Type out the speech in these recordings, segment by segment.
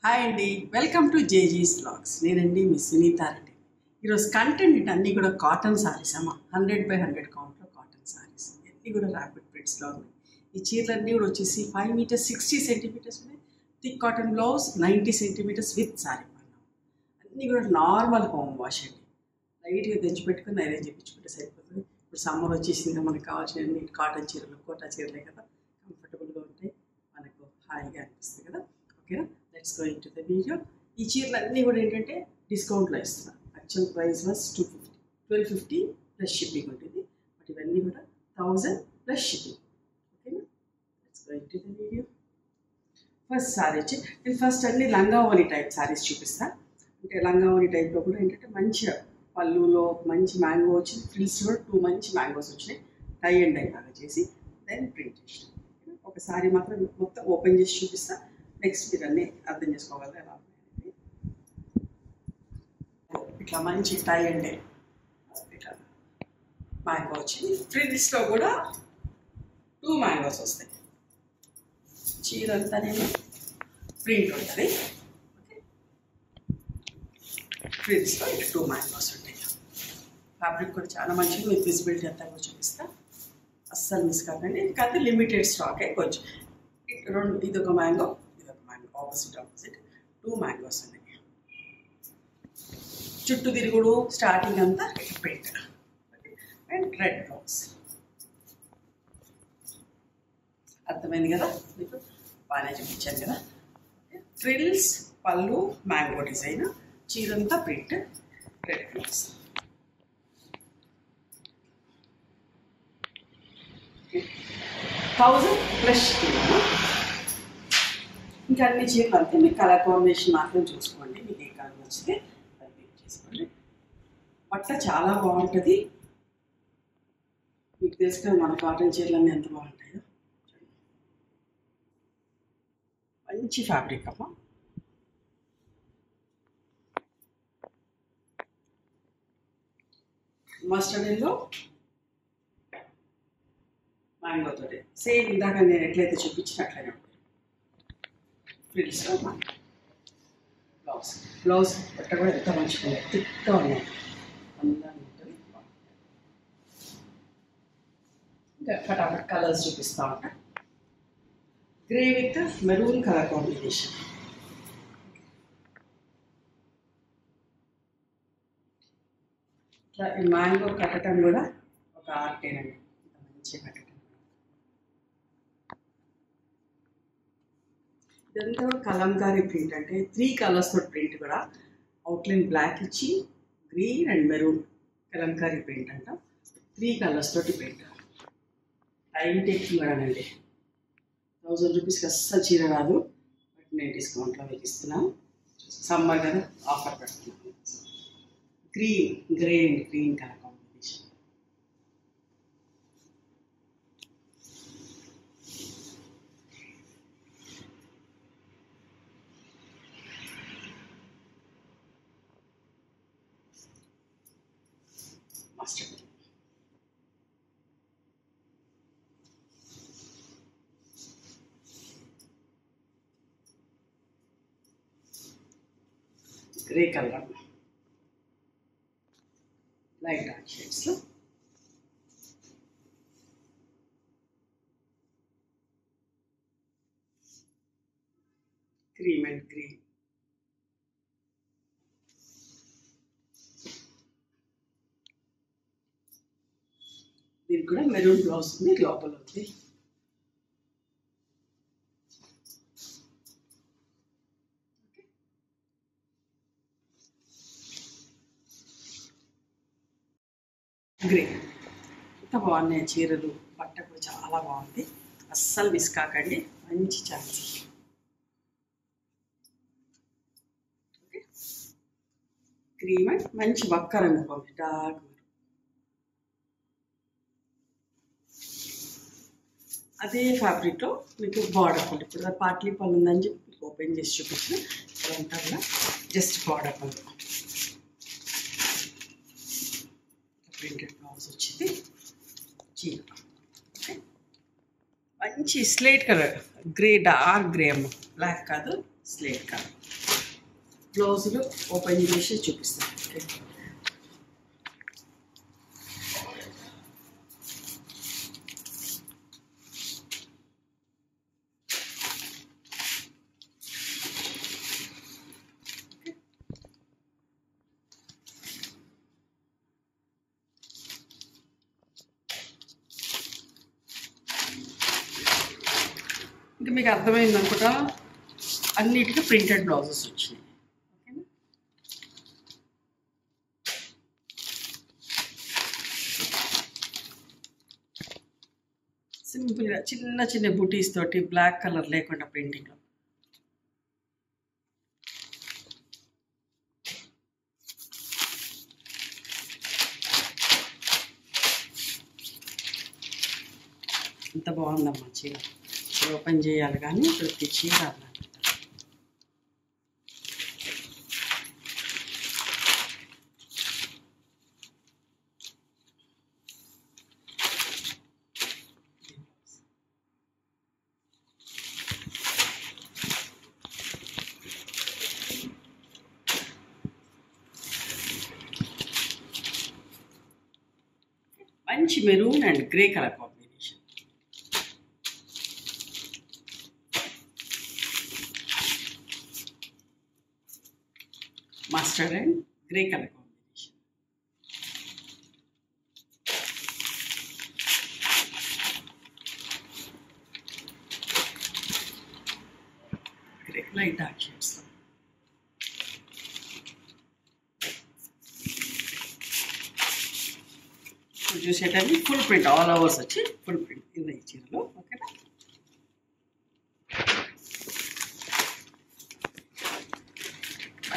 Hi అండి, welcome to జేజీస్ vlogs. నేనండి మీ సునీతారెడ్డి. ఈరోజు కంటెంట్ అన్నీ కూడా కాటన్ సారీస్ అమ్మ. 100x100 కౌంట్లో కాటన్ సారీస్ అన్నీ కూడా ర్యాపిడ్ ప్రింట్స్లో ఉన్నాయి. ఈ చీరలన్నీ కూడా వచ్చేసి 5 మీటర్స్ 60 సెంటీమీటర్స్ ఉన్నాయి. Thick cotton blouse 90 centimeters with sari పన్నాం. అన్నీ కూడా నార్మల్ హోమ్ వాష్ అండి. లైట్గా తెచ్చిపెట్టుకుని ఐరన్ చేయించుకుంటే సరిపోతుంది. ఇప్పుడు సమ్మర్ వచ్చేసింది, మనకు కావాల్సిన కాటన్ చీరలు కోటా చీరలే కదా, కంఫర్టబుల్గా ఉంటాయి, మనకు హాయిగా అనిపిస్తుంది కదా. ఓకేనా, let's go into the video. ఈ చీరలు అన్నీ కూడా ఏంటంటే డిస్కౌంట్లో ఇస్తున్నారు. Actual price was 1250 plus shipping ఉంటుంది. బట్ ఇవన్నీ కూడా 1000 ప్లస్ షిప్పింగ్. ఓకేనా, let's go into the video. First sorry వచ్చి నేను ఫస్ట్ అన్ని లంగావోని టైప్ సారీస్ చూపిస్తాను. అంటే లంగావోని టైప్లో కూడా ఏంటంటే మంచిగా పళ్ళులో మంచి మ్యాంగో వచ్చింది, ఫ్రిల్స్ కూడా 2 మంచి మ్యాంగోస్ వచ్చినాయి. టై అండ్ డై లాగా చేసి దెన్ ప్రింట్ చేసిన ఒక సారీ మాత్రం మొత్తం ఓపెన్ చేసి చూపిస్తా. నెక్స్ట్ మీరు అన్నీ అర్థం చేసుకోగలరు ఎలా ఉన్నాయండి. ఇట్లా మంచి టై అండ్ డై ఇట్లా మ్యాంగో వచ్చింది. ఫ్రిల్స్లో కూడా 2 మ్యాంగోస్ వస్తాయి. చీర అంతానేమో ప్రింట్ ఉంటుంది. ఓకే, ఫ్రిల్స్లో ఇట్లా 2 మ్యాంగోస్ ఉంటాయి. ఫ్యాబ్రిక్ కూడా చాలా మంచిది. మీకు విజిబిలిటీ అంతా కూడా చూపిస్తా, అస్సలు మిస్ కాకండి. కాకపోతే లిమిటెడ్ స్టాకే కొంచెం. ఇదొక మ్యాంగో, ఇదొక మ్యాంగో, ఆపోజిట్ 2 మ్యాంగోస్ ఉన్నాయి. చుట్టూ తిరుగుడు స్టార్టింగ్ అంతా ప్రింట్ అండ్ రెడ్ బ్లౌజ్. అర్థమైంది కదా మీకు, బాగానే చూపించాను కదా. ఫ్రిల్స్, పళ్ళు, మ్యాంగో డిజైన్, చీరంతా ప్రింట్, రెడ్ బ్లౌజ్. 1000 ప్లస్ ఇంకా అన్ని చీరలు అంతే. మీకు కలర్ కాంబినేషన్ మాత్రం చూసుకోండి, మీకు ఏ కలర్ నచ్చితే అది పిక్ చేసుకోండి. బట్ట చాలా బాగుంటుంది. మీకు తెలుసు కదా మన కాటన్ చీరలన్నీ ఎంత బాగుంటాయో. మంచి ఫ్యాబ్రిక్ అమ్మ. మస్టర్డ్ ఎల్లో మ్యాంగో తోటి సేమ్ ఇందాక నేను ఎట్లయితే చూపించినట్లనే ఉంటుంది. ఫ్రిల్స్లో మ్యాంగో బ్లౌజ్. బ్లౌజ్ బట్ట కూడా ఎంత మంచిగా ఉంది, థిక్గా ఉన్నాయి, అందంగా ఉంటుంది. ఇంకా ఫటాఫట్ కలర్స్ చూపిస్తూ ఉంటా. Grey with maroon colour combination. ఇట్లా ఈ మ్యాంగో కట్టడం కూడా ఒక ఆర్టేనండి, మంచిగా కట్టడం. ఇదంతా కూడా కలంకారీ ప్రింట్, అంటే 3 కలర్స్ తోటి ప్రింట్ కూడా. అవుట్లైన్ బ్లాక్ ఇచ్చి green and maroon Kalamkari print అంట. 3 కలర్స్ తోటి ప్రింట్. టైం టేకింగ్ కూడానండి. 1000 రూపీస్కి అస్సలు చీర రాదు. బట్ నేను డిస్కౌంట్లో మీకు ఇస్తున్నాను. సమ్మర్ కదా ఆఫర్ పెడుతున్నాను. Green, grey and green colour combination. Mustard grey colour, light dark షేడ్స్లో. Cream and green. దీనికి కూడా మెరూన్ బ్లౌజ్ ఉంది, లోపల ఉంది. గ్రే. ఎంత బాగున్నాయి చీరలు, బట్ట కూడా చాలా బాగుంది. అస్సలు మిస్ కాకండి, మంచి ఛాన్స్. ఓకే, క్రీమ్ అండ్ మంచి వక్క రంగు బాగుంది, డార్క్. అదే ఫ్యాబ్రిక్లో మీకు బార్డర్ పళ్ళు. ఇప్పుడు పార్ట్లీ పళ్ళు ఉందని చెప్పి మీకు ఓపెన్ చేసి చూపించిన. ఇదంతా కూడా జస్ట్ బార్డర్ పళ్ళు. ప్రింటెడ్ బ్లౌజ్ వచ్చింది, చీర. ఓకే, మంచి slate colour, grey, dark grey అమ్మ, బ్లాక్ కాదు, స్లేట్ కలర్. బ్లౌజులు ఓపెన్ చేసి చూపిస్తాను. ఓకే, ఇంకా మీకు అర్థమైంది అనుకుంటా, అన్నిటికీ ప్రింటెడ్ బ్లౌజెస్ వచ్చినాయి. ఓకేనా, సింపుల్గా చిన్న చిన్న బుటీస్ తోటి బ్లాక్ కలర్ లేకుండా ప్రింటింగ్లో. ఎంత బాగుందమ్మా చీర. ఓపెన్ చేయాలి కానీ ప్రతి చీర మంచి maroon and grey colour combination. Mustard and grey colour combination. Grey light dark shades. చూసేటప్పుడు ఫుల్ ప్రింట్ ఆల్ ఓవర్స్ వచ్చి ఫుల్ ప్రింట్ ఇలా ఈ చీరలో. ఓకేనా,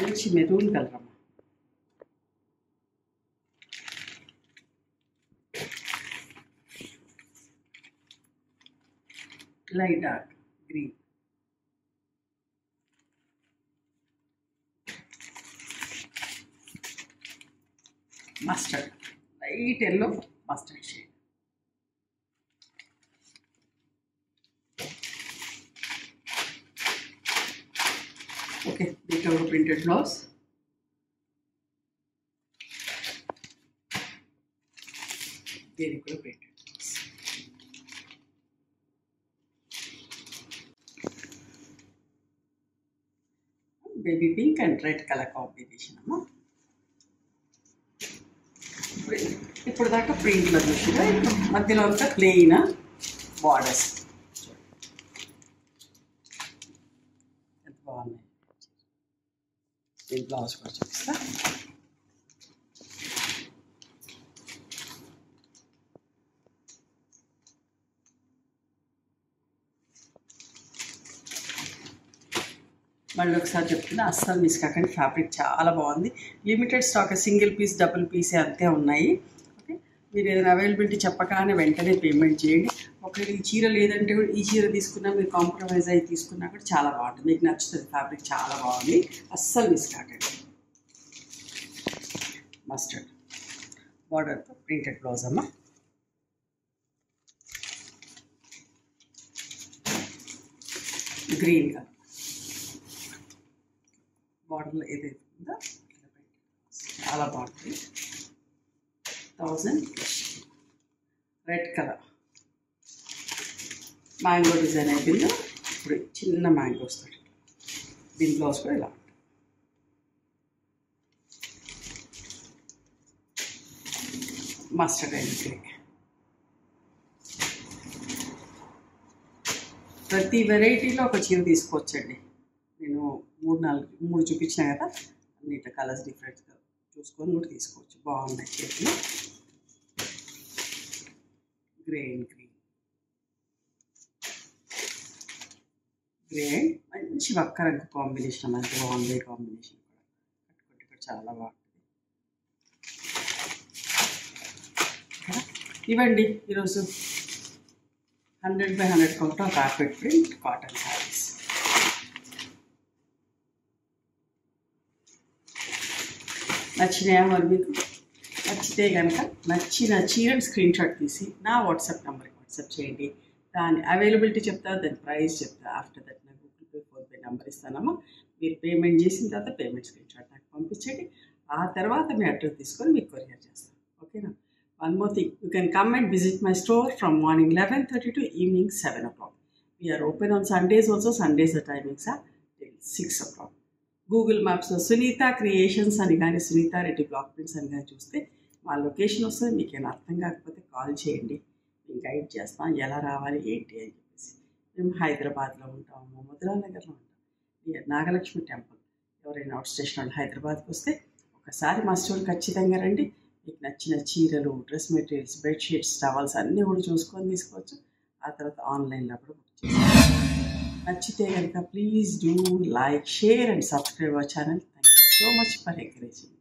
మంచి మెరూన్ కలర్ అమ్మ. Light dark green. Mustard light yellow mustard shade. Okay, దీంట్లో ఒక ప్రింటెడ్ బ్లౌజ్. దీనికి కూడా printed blouse. Baby pink and red colour combination అమ్మా. ఇప్పుడు దాకా ప్రింట్లో చూసిగా మధ్యలో అంతా ప్లెయిన్ బార్డర్స్. ఎంత బాగున్నాయి. ఈ బ్లౌజ్ కూడా చూపిస్తా. మళ్ళీ ఒకసారి చెప్తున్నా, అస్సలు మిస్ కాకండి. ఫ్యాబ్రిక్ చాలా బాగుంది. Limited stock, single piece double పీసే అంతే ఉన్నాయి. ఓకే, మీరు ఏదైనా అవైలబిలిటీ చెప్పగానే వెంటనే పేమెంట్ చేయండి. ఒకవేళ ఈ చీర లేదంటే కూడా ఈ చీర తీసుకున్నా మీరు కాంప్రమైజ్ అయ్యి తీసుకున్నా కూడా చాలా బాగుంటుంది. మీకు నచ్చుతుంది. ఫ్యాబ్రిక్ చాలా బాగుంది. అస్సలు మిస్ కాకండి. మస్టర్డ్ బార్డర్తో ప్రింటెడ్ బ్లౌజ్ అమ్మ. గ్రీన్ కలర్ బార్డర్లో ఏదైతే ఉందో చాలా బాగుంటుంది. 1000. రెడ్ కలర్ మ్యాంగో డిజైన్ అయిపోయింది. ఇప్పుడు చిన్న మ్యాంగో వస్తుంది. దీని బ్లౌజ్ కూడా ఇలా ఉంటుంది. Mustard and grey. ప్రతి వెరైటీలో ఒక చీర తీసుకోవచ్చండి. నేను 3 చూపించిన కదా, అన్నిటి కలర్స్ డిఫరెంట్గా చూసుకొని కూడా తీసుకోవచ్చు. బాగున్నాయి చీరలు. Grey and green, grey and మంచి వక్క రంగు కాంబినేషన్. అంత బాగుంది కాంబినేషన్ కూడా. కట్టుకుంటే కూడా చాలా బాగుంటుంది. ఇవ్వండి ఈరోజు 100/100 count carpet print cotton sarees. నచ్చినాయా మరి మీకు? నచ్చితే కనుక నచ్చిన చీరని స్క్రీన్ షాట్ తీసి నా వాట్సాప్ నెంబర్కి వాట్సాప్ చేయండి. దాని అవైలబిలిటీ చెప్తా, దాని ప్రైస్ చెప్తా. ఆఫ్టర్ దట్ నా గూగుల్ ఫోన్పే నెంబర్ ఇస్తానమ్మా. మీరు పేమెంట్ చేసిన తర్వాత పేమెంట్ స్క్రీన్ షాట్ నాకు పంపించండి. ఆ తర్వాత మీ అడ్రస్ తీసుకొని మీకు కొరియర్ చేస్తాను. ఓకేనా? One more thing, you can come and visit my store from morning 11:30 to evening 7 o'clock. We are open on Sundays also. Sundays the timings are till 6 o'clock. Google మ్యాప్స్లో Sunitha Creations అని కానీ Sunitha Reddy block prints అని కానీ చూస్తే మా location వస్తుంది. మీకు ఏమైనా అర్థం కాకపోతే కాల్ చేయండి, మేము గైడ్ చేస్తాం ఎలా రావాలి ఏంటి అని చెప్పేసి. మేము హైదరాబాద్లో ఉంటాము, ముద్రానగర్లో ఉంటాం, నియర్ నాగలక్ష్మి టెంపుల్. ఎవరైనా అవుట్ స్టేషన్ వాళ్ళు హైదరాబాద్కి వస్తే ఒకసారి మా స్టోర్ ఖచ్చితంగా రండి. మీకు నచ్చిన చీరలు, డ్రెస్ మెటీరియల్స్, బెడ్షీట్స్, టవల్స్ అన్నీ కూడా చూసుకొని తీసుకోవచ్చు. ఆ తర్వాత ఆన్లైన్లో కూడా బుక్ చేసుకోవచ్చు. నచ్చితే కనుక please do like, share and subscribe our channel. Thank you so much for encouraging.